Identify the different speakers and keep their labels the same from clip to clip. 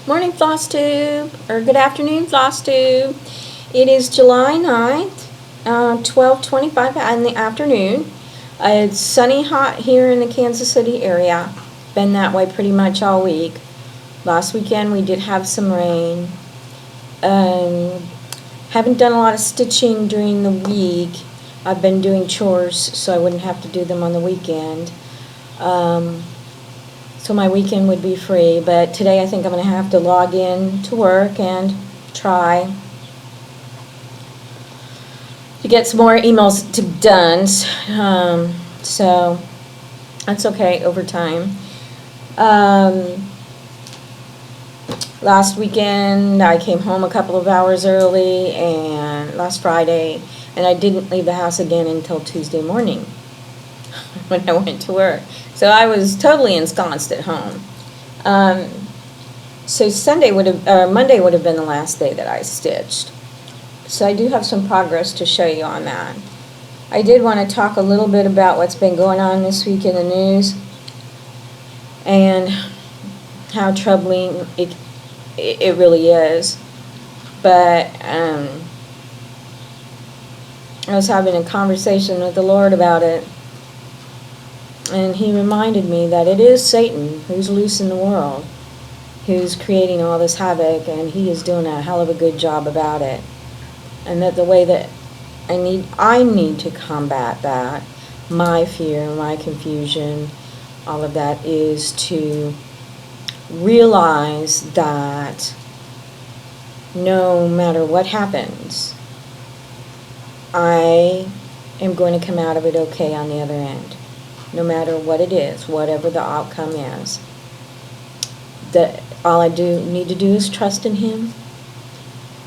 Speaker 1: Morning, Floss Tube, or good afternoon, Floss Tube. It is July 9th, 12:25 in the afternoon. It's sunny hot here in the Kansas City area. Been that way pretty much all week. Last weekend we did have some rain. Haven't done a lot of stitching during the week. I've been doing chores so I wouldn't have to do them on the weekend. So my weekend would be free, but today I think I'm going to have to log in to work and try to get some more emails done. So that's okay over time. Last weekend I came home a couple of hours early, and last Friday, and I didn't leave the house again until Tuesday morning when I went to work. So I was totally ensconced at home. So Monday would have been the last day that I stitched. So I do have some progress to show you on that. I did want to talk a little bit about what's been going on this week in the news and how troubling it really is. But I was having a conversation with the Lord about it, and He reminded me that it is Satan who's loose in the world, who's creating all this havoc, and he is doing a hell of a good job about it. And that the way that I need to combat that, my fear, my confusion, all of that, is to realize that no matter what happens, I am going to come out of it okay on the other end. No matter what it is, whatever the outcome is. That all I need to do is trust in Him,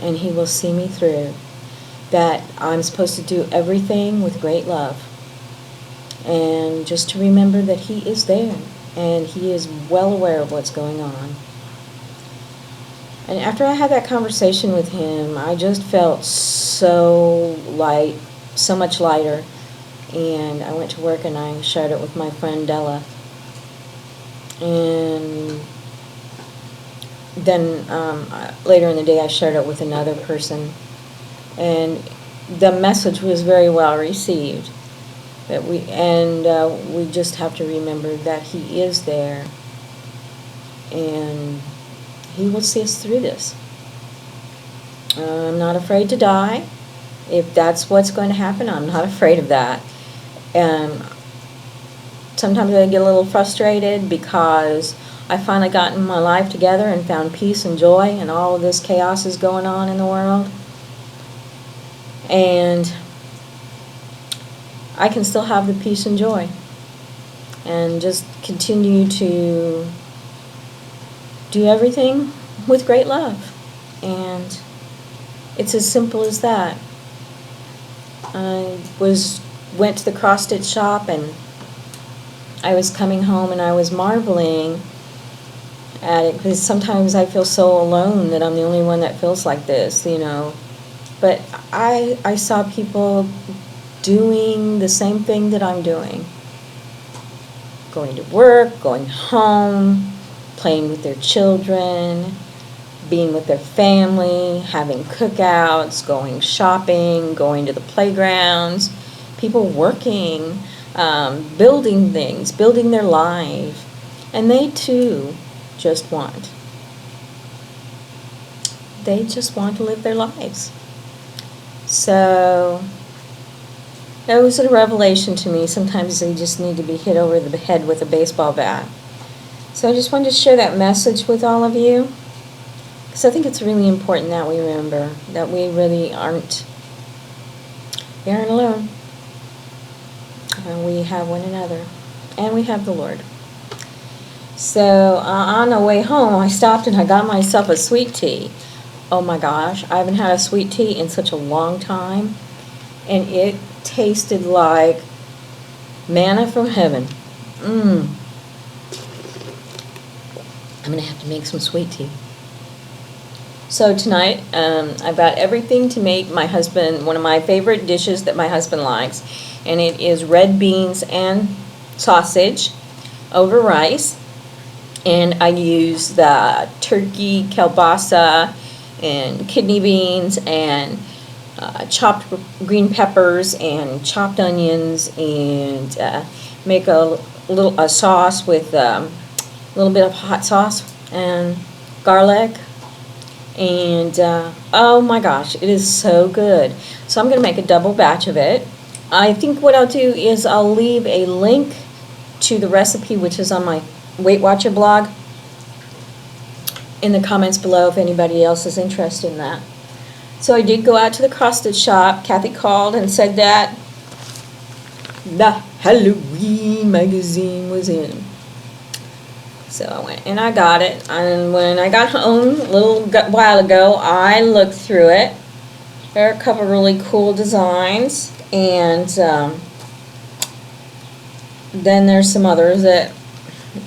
Speaker 1: and He will see me through. That I'm supposed to do everything with great love. And just to remember that He is there, and He is well aware of what's going on. And after I had that conversation with Him, I just felt so light, so much lighter. And I went to work and I shared it with my friend Della. And then later in the day I shared it with another person. And the message was very well received. That we just have to remember that He is there. And He will see us through this. I'm not afraid to die. If that's what's going to happen, I'm not afraid of that. Sometimes I get a little frustrated because I finally gotten my life together and found peace and joy, and all of this chaos is going on in the world. And I can still have the peace and joy and just continue to do everything with great love. And it's as simple as that. I went to the cross-stitch shop, and I was coming home and I was marveling at it, because sometimes I feel so alone that I'm the only one that feels like this, But I saw people doing the same thing that I'm doing. Going to work, going home, playing with their children, being with their family, having cookouts, going shopping, going to the playgrounds, people working, building things, building their life. And they too just want to live their lives. So that was a revelation to me. Sometimes they just need to be hit over the head with a baseball bat. So I just wanted to share that message with all of you, because I think it's really important that we remember that we really aren't alone. We have one another, and we have the Lord. So on the way home, I stopped and I got myself a sweet tea. Oh my gosh, I haven't had a sweet tea in such a long time, and it tasted like manna from heaven. I'm going to have to make some sweet tea. So tonight, I've got everything to make my husband one of my favorite dishes that my husband likes, and it is red beans and sausage over rice. And I used the turkey kielbasa and kidney beans and chopped green peppers and chopped onions, and make a sauce with a little bit of hot sauce and garlic. And oh my gosh, it is so good. So I'm going to make a double batch of it. I think what I'll do is I'll leave a link to the recipe, which is on my Weight Watcher blog, in the comments below if anybody else is interested in that. So I did go out to the cross-stitch shop. Kathy called and said that the Halloween magazine was in. So I went and I got it. And when I got home a little while ago, I looked through it. There are a couple really cool designs, and then there's some others that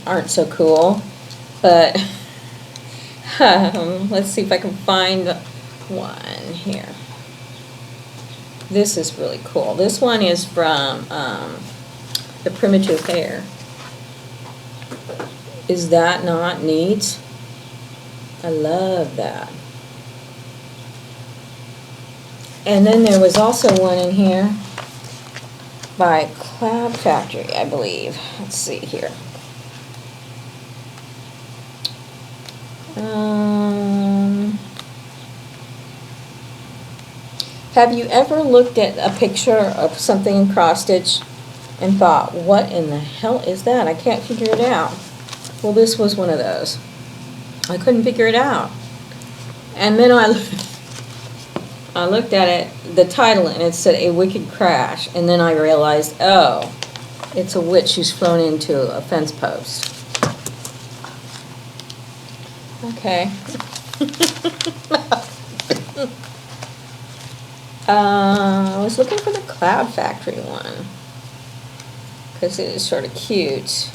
Speaker 1: aren't so cool. But let's see if I can find one here. This is really cool. This one is from the Primitive Hair. Is that not neat? I love that. And then there was also one in here by Cloud Factory, I believe. Let's see here. Have you ever looked at a picture of something in cross-stitch and thought, what in the hell is that? I can't figure it out. Well, this was one of those. I couldn't figure it out. And then I looked at it, the title, and it said A Wicked Crash. And then I realized, oh, it's a witch who's flown into a fence post. Okay. I was looking for the Cloud Factory one because it is sort of cute.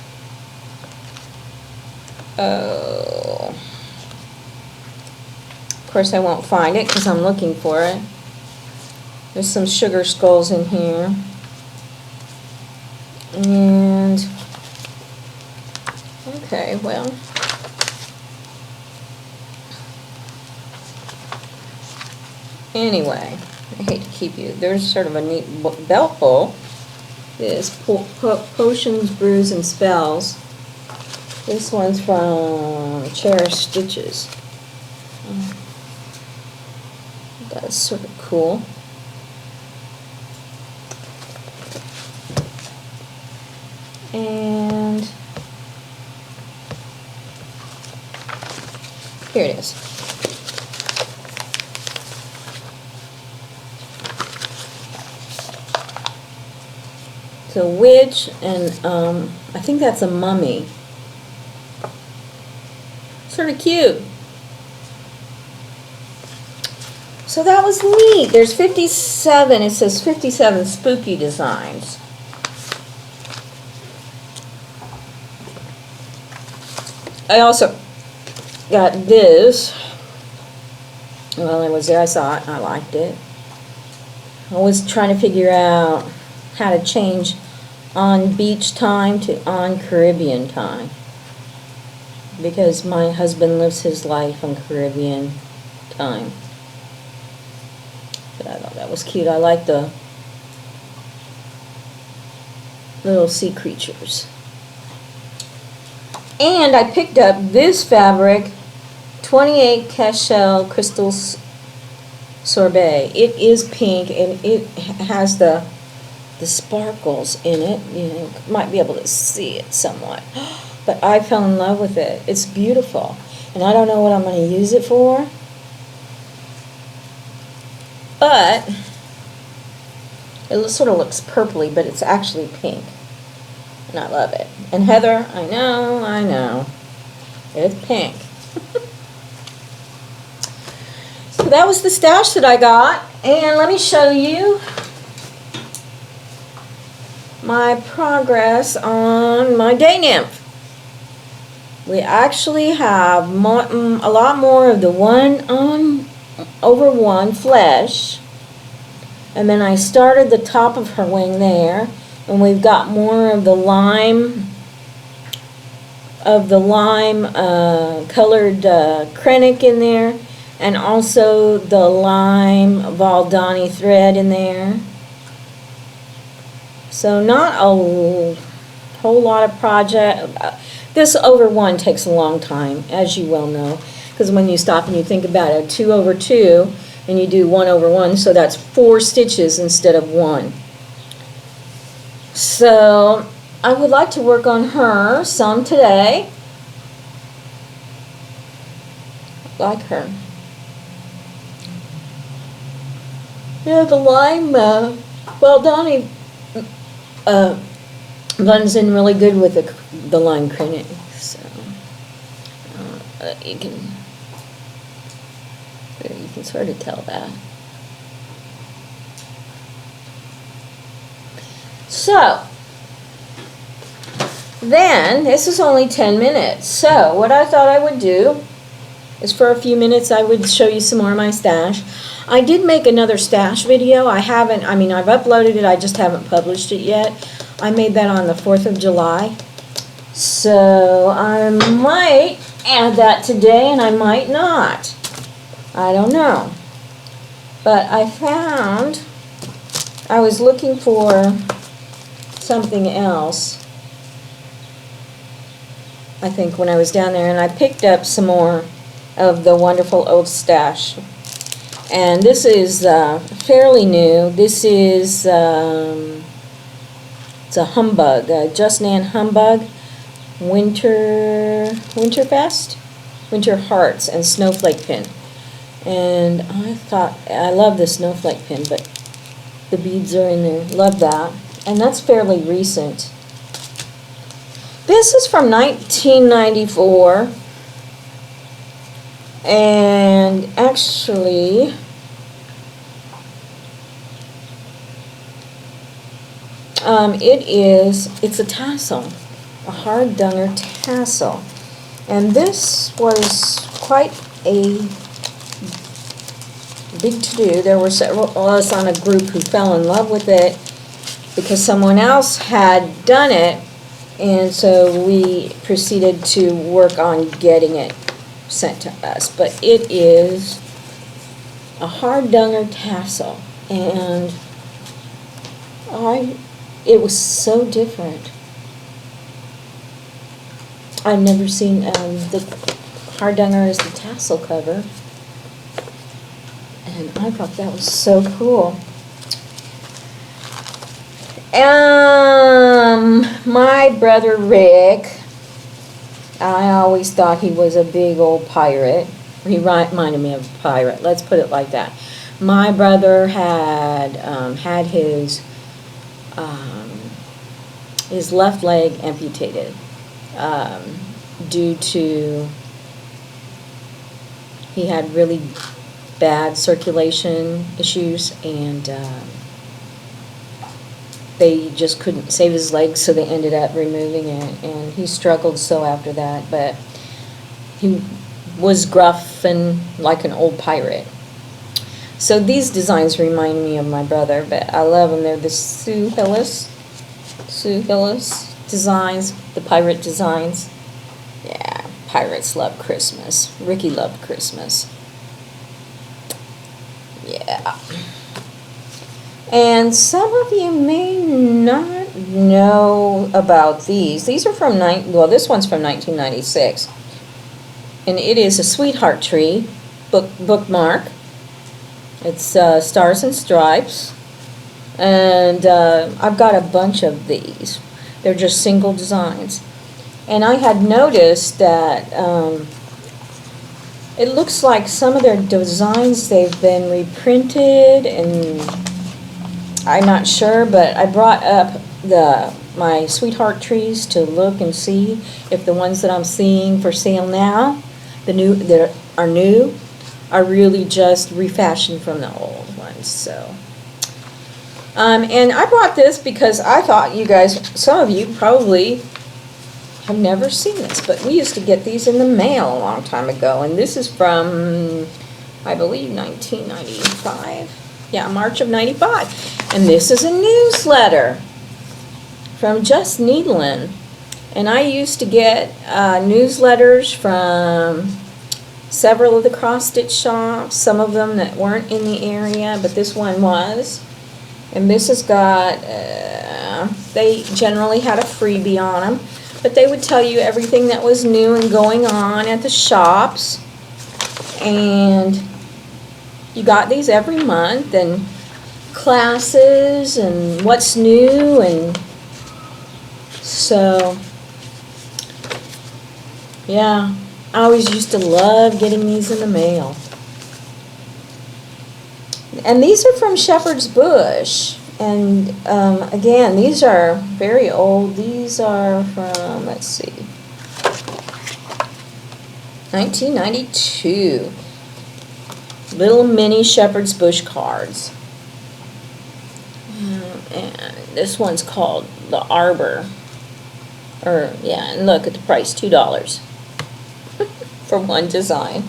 Speaker 1: Oh. Of course I won't find it because I'm looking for it. There's some sugar skulls in here. And okay, well, anyway, I hate to keep you. There's sort of a neat belt buckle. This Potions, Brews, and Spells. This one's from Cherish Stitches. That's sort of cool. And here it is. It's a witch, and I think that's a mummy. Sort of cute. So that was neat. There's 57, it says 57 spooky designs. I also got this. Well, I was there, I saw it, and I liked it. I was trying to figure out how to change on beach time to on Caribbean time, because my husband lives his life on Caribbean time. But I thought that was cute. I like the little sea creatures. And I picked up this fabric, 28 Cashel Crystal Sorbet. It is pink, and it has the sparkles in it. You might be able to see it somewhat. But I fell in love with it. It's beautiful. And I don't know what I'm going to use it for. But it sort of looks purpley, but it's actually pink. And I love it. And Heather, I know. It's pink. So that was the stash that I got. And let me show you my progress on my day nymph. We actually have a lot more of the 1/1 flesh, and then I started the top of her wing there, and we've got more of the lime of the lime colored Krennic in there, and also the lime Valdani thread in there. So not a whole lot of project. This over 1 takes a long time, as you well know, because when you stop and you think about it, 2 over 2, and you do 1 over 1, so that's 4 stitches instead of 1. So I would like to work on her some today. Like her. Yeah, the lime Valdani blends in really good with the lime Krennic. So you can sort of tell that. So then, this is only 10 minutes. So what I thought I would do is for a few minutes I would show you some more of my stash. I did make another stash video. I've uploaded it, I just haven't published it yet. I made that on the 4th of July. So I might add that today and I might not. I don't know. But I was looking for something else, I think, when I was down there, and I picked up some more of the wonderful old stash. And this is fairly new. This is it's a humbug, a Just Nan humbug, Winterfest, Winter Hearts, and snowflake pin. And I thought, I love the snowflake pin, but the beads are in there. Love that. And that's fairly recent. This is from 1994. And actually, it's a tassel, a hard dunger tassel. And this was quite a big to-do. There were several of us on a group who fell in love with it because someone else had done it, and so we proceeded to work on getting it sent to us. But it is a hard dunger tassel, and it was so different. I've never seen the hard dunger as the tassel cover, and I thought that was so cool. My brother Rick, I always thought he was a big old pirate. He reminded me of a pirate, let's put it like that. My brother had had his left leg amputated due to, he had really bad circulation issues, and they just couldn't save his legs, so they ended up removing it, and he struggled so after that, but he was gruff and like an old pirate. So these designs remind me of my brother, but I love them. They're the Sue Hillis designs, the pirate designs. Yeah, pirates love Christmas. Ricky loved Christmas. Yeah. And some of you may not know about these. These are from, this one's from 1996. And it is a sweetheart tree bookmark. It's Stars and Stripes. And I've got a bunch of these. They're just single designs. And I had noticed that it looks like some of their designs, they've been reprinted, and I'm not sure, but I brought up my sweetheart trees to look and see if the ones that I'm seeing for sale now, the new that are new, are really just refashioned from the old ones. So, and I brought this because I thought you guys, some of you probably have never seen this, but we used to get these in the mail a long time ago, and this is from, I believe, 1995. Yeah, March of 95. And this is a newsletter from Just Needlin'. And I used to get newsletters from several of the cross-stitch shops, some of them that weren't in the area, but this one was. And this has got, they generally had a freebie on them, but they would tell you everything that was new and going on at the shops. And you got these every month, and classes and what's new, and so yeah, I always used to love getting these in the mail. And these are from Shepherd's Bush, and again, these are very old. These are from, let's see, 1992. Little mini Shepherd's Bush cards. And this one's called The Arbor. Or, yeah, and look at the price, $2 for one design.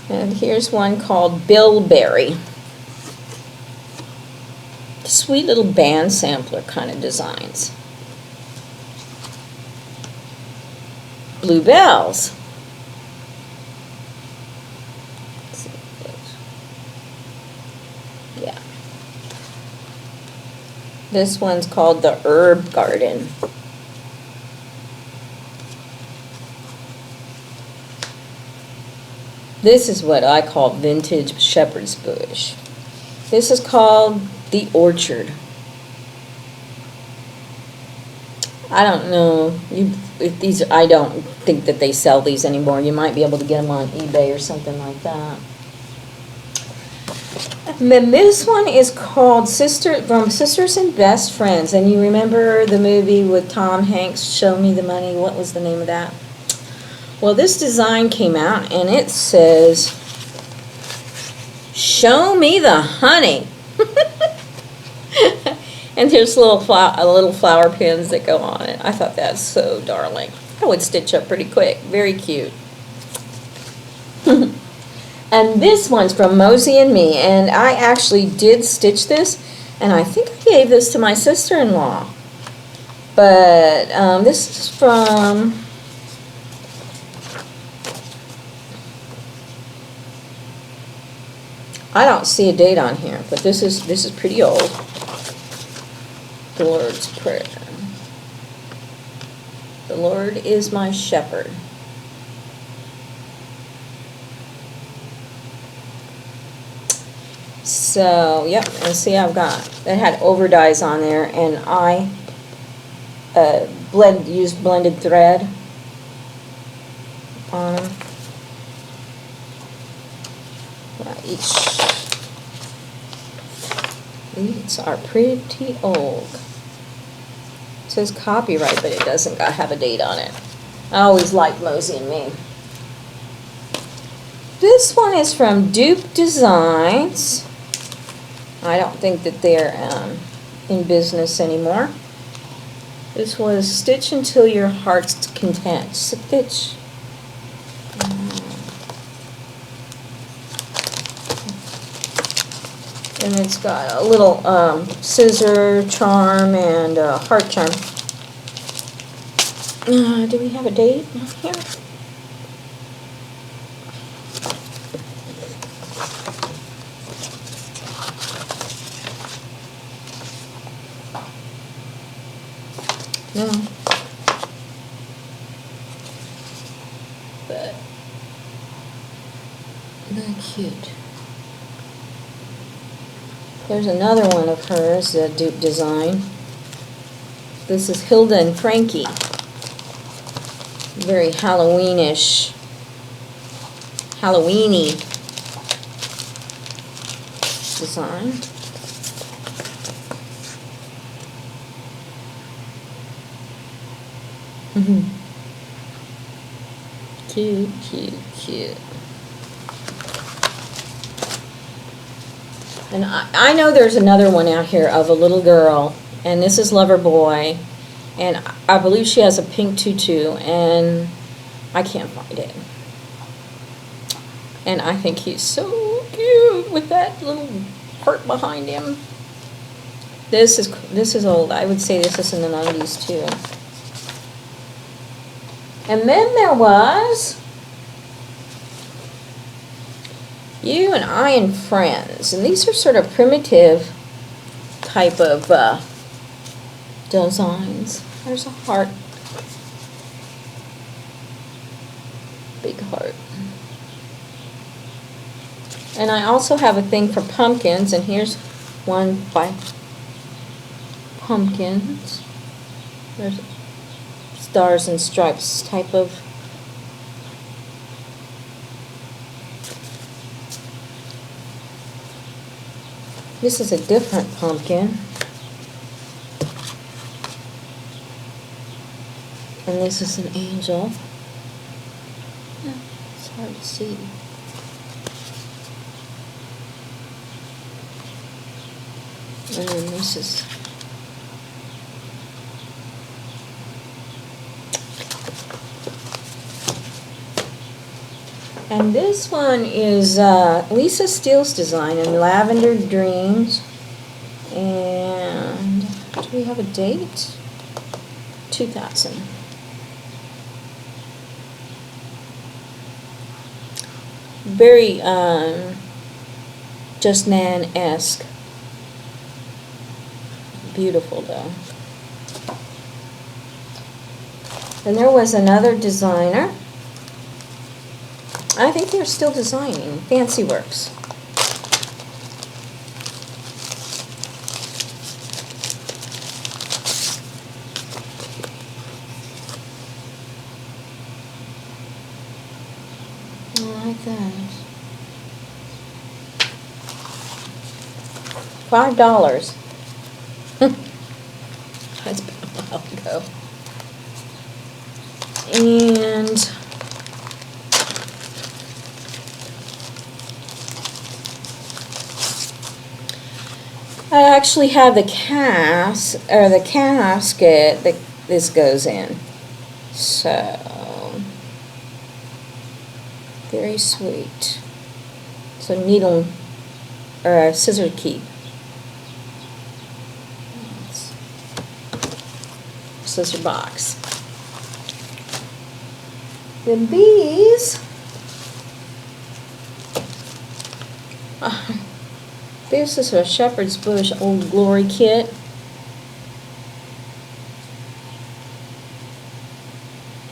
Speaker 1: And here's one called Bilberry. Sweet little band sampler kind of designs. Bluebells. Yeah. This one's called the Herb Garden. This is what I call vintage Shepherd's Bush. This is called the Orchard. I don't know if these. I don't think that they sell these anymore. You might be able to get them on eBay or something like that. And then this one is called from Sisters and Best Friends. And you remember the movie with Tom Hanks, Show Me the Money? What was the name of that? Well, this design came out, and it says, "Show me the honey." And there's little flower pins that go on it. I thought that's so darling. I would stitch up pretty quick. Very cute. And this one's from Mosey and Me, and I actually did stitch this, and I think I gave this to my sister-in-law. But this is from... I don't see a date on here, but this is pretty old. The Lord's Prayer. The Lord is my shepherd. So, yep, and see, I've got, it had overdyes on there, and I used blended thread on them. These are pretty old. It says copyright, but it doesn't have a date on it. I always liked Mosey and Me. This one is from Duke Designs. I don't think that they're in business anymore. This was Stitch Until Your Heart's Content. Stitch. And it's got a little scissor charm and heart charm. Do we have a date on here? No. But not cute. There's another one of hers, a Duke design. This is Hilda and Frankie. Very Halloweenish, Halloweeny design. Cute, cute, cute. And I know there's another one out here of a little girl, and this is Lover Boy, and I believe she has a pink tutu, and I can't find it. And I think he's so cute with that little heart behind him. This is old. I would say this is in the 90s too. And then there was You and I and Friends. And these are sort of primitive type of designs. There's a heart. Big heart. And I also have a thing for pumpkins, and here's one by pumpkins. There's stars and stripes type of. This is a different pumpkin. And this is an angel. It's hard to see. And then this is and this one is Lisa Steele's design in Lavender Dreams. And do we have a date? 2000. Very Just Nan-esque. Beautiful though. And there was another designer. I think they're still designing. Fancy Works. I like that. $5. That's been a while ago. And I actually have the casket that this goes in. So very sweet. So needle or a scissor key. Scissor box. Then these, this is a Shepherd's Bush Old Glory kit.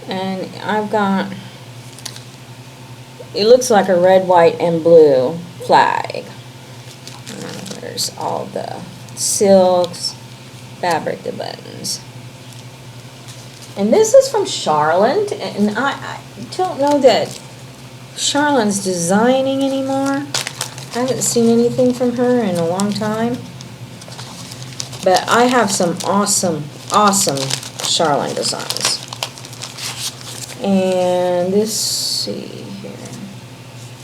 Speaker 1: And I've got, it looks like a red, white, and blue flag. And there's all the silks, fabric, the buttons. And this is from Charlotte, and I don't know that Charlotte's designing anymore. I haven't seen anything from her in a long time. But I have some awesome, awesome Charlotte designs. And this, see here,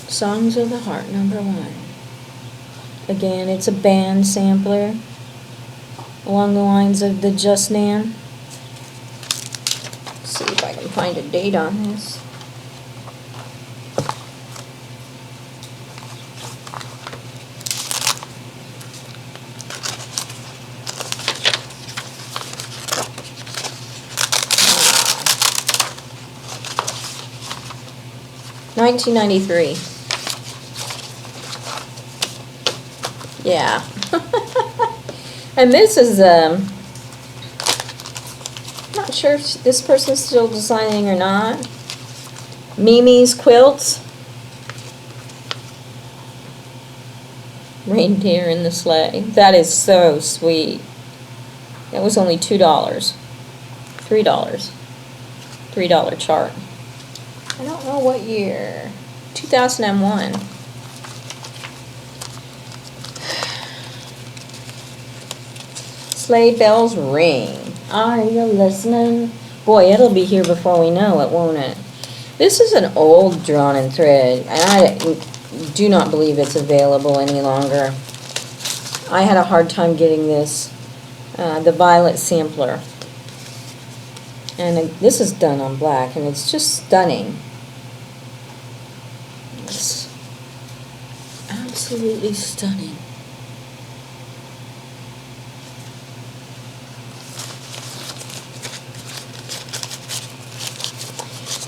Speaker 1: Songs of the Heart, #1. Again, it's a band sampler along the lines of the Just Nan. See if I can find a date on this. Wow. 1993. Yeah. And this is not sure if this person's still designing or not. Mimi's Quilts. Reindeer in the Sleigh. That is so sweet. That was only $2. $3. $3 chart. I don't know what year. 2001. Sleigh Bells Ring. Are you listening? Boy, it'll be here before we know it, won't it? This is an old drawn in thread, and I do not believe it's available any longer. I had a hard time getting this, the Violet sampler. And this is done on black, and it's just stunning. It's absolutely stunning.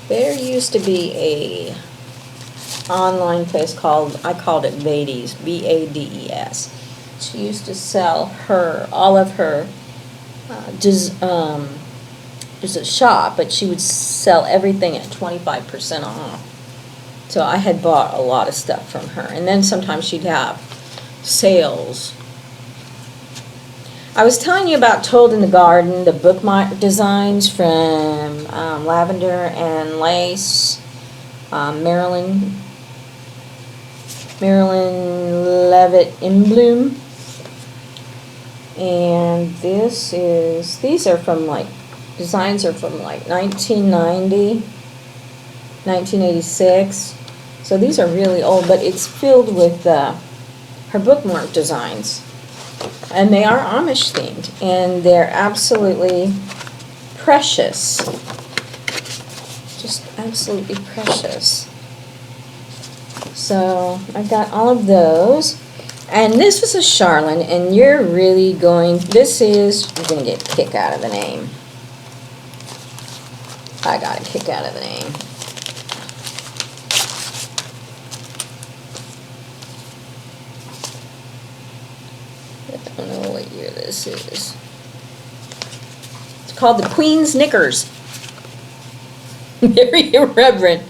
Speaker 1: There used to be a online place called, I called it Vades, Vades. She used to sell all of her, there's a shop, but she would sell everything at 25% off. So I had bought a lot of stuff from her. And then sometimes she'd have sales. I was telling you about Told in the Garden, the bookmark designs from Lavender and Lace, Marilyn Levitt in Bloom. And these are from designs are from 1990, 1986. So these are really old, but it's filled with her bookmark designs. And they are Amish themed, and they're absolutely precious. Just absolutely precious. So I got all of those. And this was a Charlene, and you're going to get a kick out of the name. I got a kick out of the name. I don't know what year this is. It's called the Queen's Knickers. Very irreverent.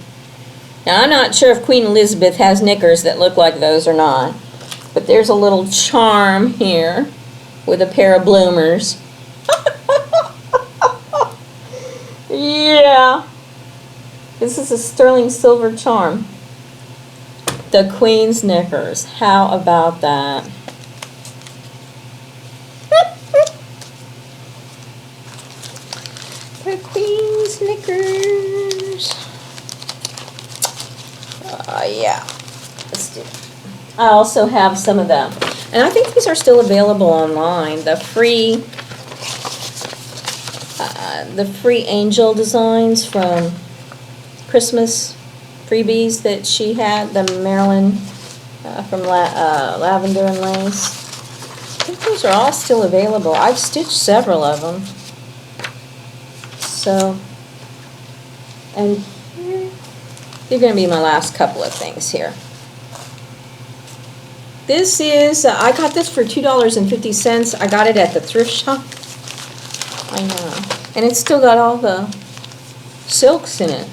Speaker 1: Now, I'm not sure if Queen Elizabeth has knickers that look like those or not. But there's a little charm here with a pair of bloomers. Yeah. This is a sterling silver charm. The Queen's Knickers. How about that? The Queen's Knickers. Yeah. Let's do it. I also have some of them. And I think these are still available online. The free angel designs from Christmas freebies that she had, the Marilyn from Lavender and Lace. I think those are all still available. I've stitched several of them. So, and they're going to be my last couple of things here. This is, I got this for $2.50. I got it at the thrift shop. I know. And it's still got all the silks in it.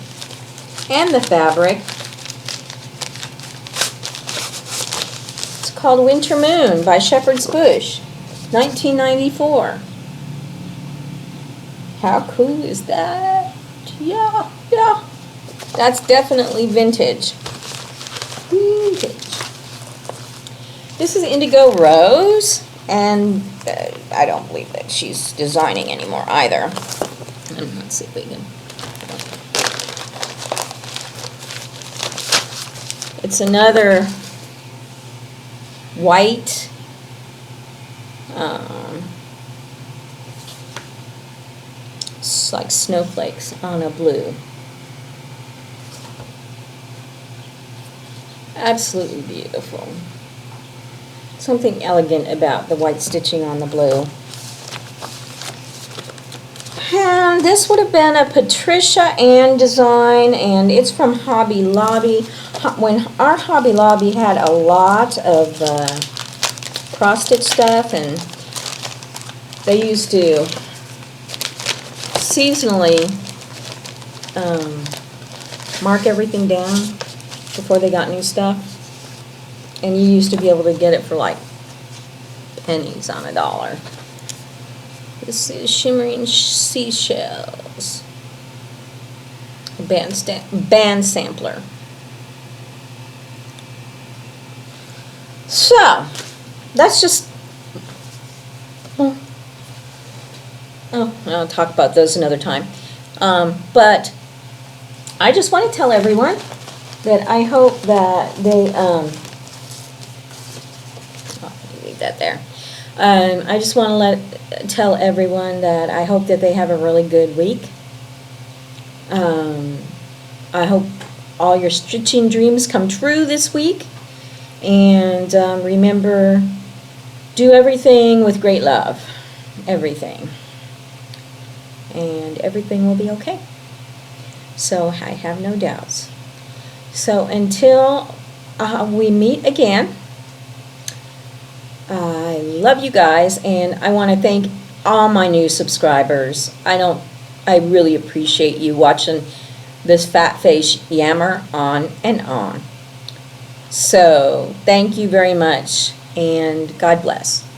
Speaker 1: And the fabric. It's called Winter Moon by Shepherd's Bush. 1994. How cool is that? Yeah. That's definitely vintage. Vintage. This is Indigo Rose, and I don't believe that she's designing anymore either. And let's see if we can. It's another white it's like snowflakes on a blue. Absolutely beautiful. Something elegant about the white stitching on the blue. And this would have been a Patricia Ann design, and it's from Hobby Lobby. When our Hobby Lobby had a lot of cross-stitch stuff, and they used to seasonally mark everything down before they got new stuff. And you used to be able to get it for like pennies on a dollar. This is Shimmering Seashells. A band sampler. So, that's just... I'll talk about those another time. But I just want to tell everyone that I hope that they... that there. I just want to tell everyone that I hope that they have a really good week. I hope all your stitching dreams come true this week. And remember, do everything with great love. Everything. And everything will be okay. So I have no doubts. So until we meet again, I love you guys, and I want to thank all my new subscribers. I really appreciate you watching this fat face yammer on and on. So thank you very much, and God bless.